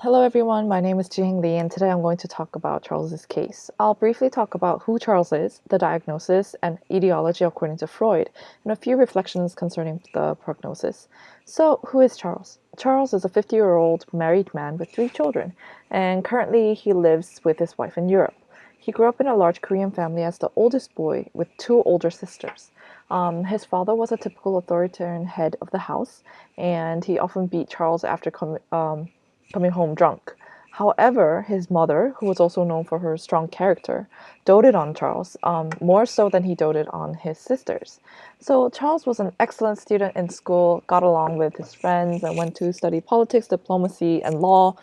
Hello everyone, my name is Jeehaeng Lee and today I'm going to talk about Charles's case. I'll briefly talk about who Charles is, the diagnosis, and etiology according to Freud, and a few reflections concerning the prognosis. So, who is Charles? Charles is a 50-year-old married man with 3 children, and currently he lives with his wife in Europe. He grew up in a large Korean family as the oldest boy with 2 older sisters. His father was a typical authoritarian head of the house, and he often beat Charles after coming home drunk. However, his mother, who was also known for her strong character, doted on Charles, more so than he doted on his sisters. So Charles was an excellent student in school, got along with his friends, and went to study politics, diplomacy, and law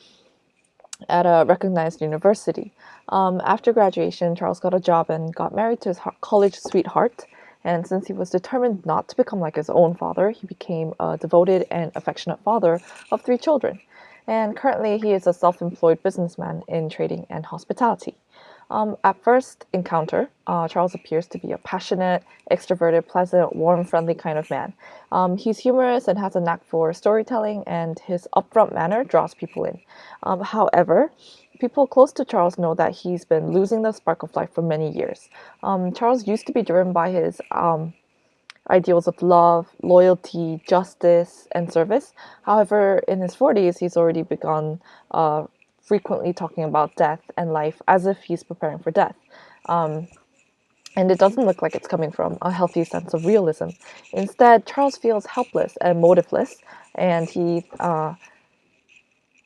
at a recognized university. After graduation, Charles got a job and got married to his college sweetheart. And since he was determined not to become like his own father, he became a devoted and affectionate father of 3 children. And currently, he is a self employed businessman in trading and hospitality. At first encounter, Charles appears to be a passionate, extroverted, pleasant, warm, friendly kind of man. He's humorous and has a knack for storytelling, and his upfront manner draws people in. However, people close to Charles know that he's been losing the spark of life for many years. Charles used to be driven by his ideals of love, loyalty, justice, and service. However, in his 40s, he's already begun frequently talking about death and life as if he's preparing for death. Um, and it doesn't look like it's coming from a healthy sense of realism. Instead, Charles feels helpless and motiveless, and he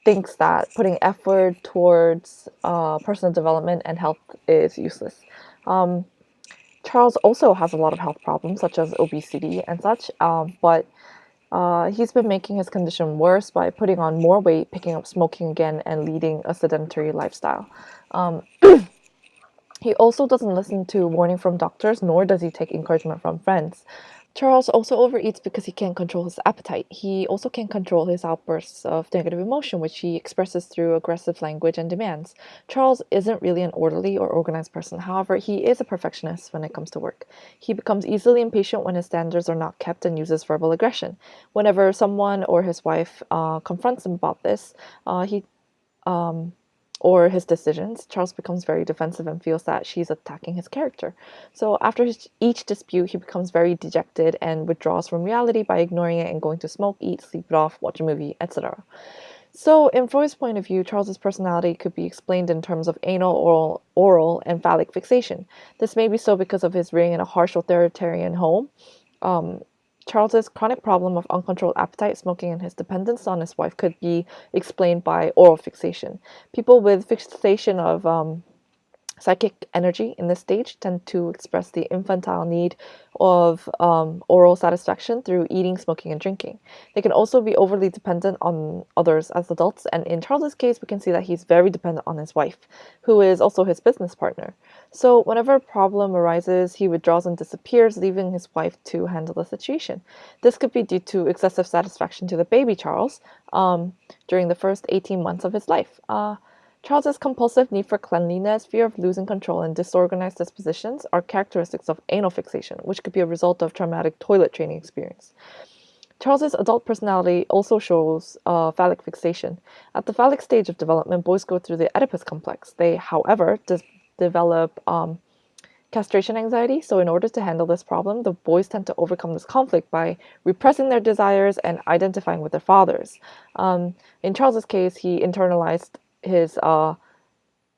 thinks that putting effort towards personal development and health is useless. Um, Charles also has a lot of health problems, such as obesity and such, but he's been making his condition worse by putting on more weight, picking up smoking again, and leading a sedentary lifestyle. Um, he also doesn't listen to warning from doctors, nor does he take encouragement from friends. Charles also overeats because he can't control his appetite. He also can't control his outbursts of negative emotion, which he expresses through aggressive language and demands. Charles isn't really an orderly or organized person. However, he is a perfectionist when it comes to work. He becomes easily impatient when his standards are not kept and uses verbal aggression. Whenever someone or his wife confronts him about this, he or his decisions, Charles becomes very defensive and feels that she's attacking his character. So after each dispute, he becomes very dejected and withdraws from reality by ignoring it and going to smoke, eat, sleep it off, watch a movie, etc. So, in Freud's point of view, Charles's personality could be explained in terms of anal, oral, and phallic fixation. This may be so because of his rearing in a harsh authoritarian home. Um, Charles's chronic problem of uncontrolled appetite, smoking, and his dependence on his wife could be explained by oral fixation. People with fixation of psychic energy in this stage tend to express the infantile need of oral satisfaction through eating, smoking, and drinking. They can also be overly dependent on others as adults, and in Charles's case, we can see that he's very dependent on his wife, who is also his business partner. So whenever a problem arises, he withdraws and disappears, leaving his wife to handle the situation. This could be due to excessive satisfaction to the baby Charles during the first 18 months of his life. Charles's compulsive need for cleanliness, fear of losing control, and disorganized dispositions are characteristics of anal fixation, which could be a result of traumatic toilet training experience. Charles's adult personality also shows phallic fixation. At the phallic stage of development, boys go through the Oedipus complex. They, however, develop castration anxiety. So, in order to handle this problem, the boys tend to overcome this conflict by repressing their desires and identifying with their fathers. In Charles's case, he internalized his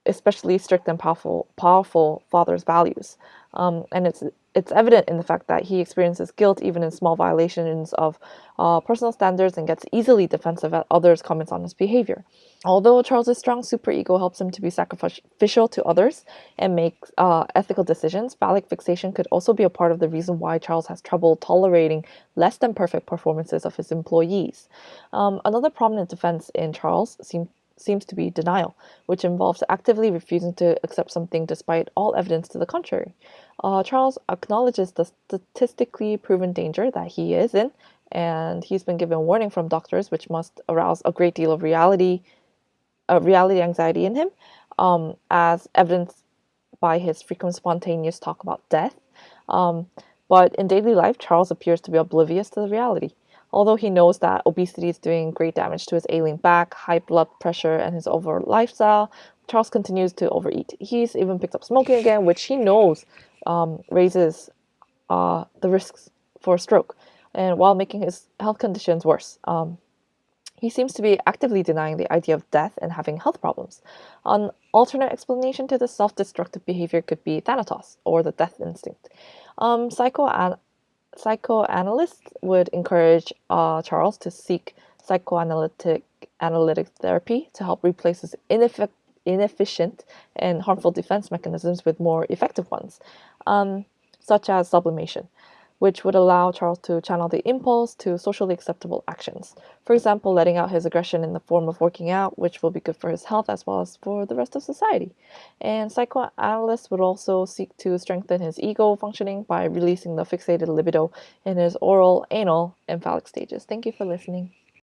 especially strict and powerful father's values. And it's evident in the fact that he experiences guilt even in small violations of personal standards and gets easily defensive at others' comments on his behavior. Although Charles's strong superego helps him to be sacrificial to others and make ethical decisions, phallic fixation could also be a part of the reason why Charles has trouble tolerating less than perfect performances of his employees. Another prominent defense in Charles seems to be denial, which involves actively refusing to accept something despite all evidence to the contrary. Charles acknowledges the statistically proven danger that he is in, and he's been given warning from doctors, which must arouse a great deal of reality anxiety in him, as evidenced by his frequent spontaneous talk about death. But in daily life, Charles appears to be oblivious to the reality. Although he knows that obesity is doing great damage to his ailing back, high blood pressure, and his overall lifestyle, Charles continues to overeat. He's even picked up smoking again, which he knows raises the risks for a stroke, and while making his health conditions worse. He seems to be actively denying the idea of death and having health problems. An alternate explanation to this self destructive behavior could be Thanatos, or the death instinct. Psychoanalysts would encourage Charles to seek analytic therapy to help replace his inefficient and harmful defense mechanisms with more effective ones, such as sublimation, which would allow Charles to channel the impulse to socially acceptable actions. For example, letting out his aggression in the form of working out, which will be good for his health as well as for the rest of society. And psychoanalysts would also seek to strengthen his ego functioning by releasing the fixated libido in his oral, anal, and phallic stages. Thank you for listening.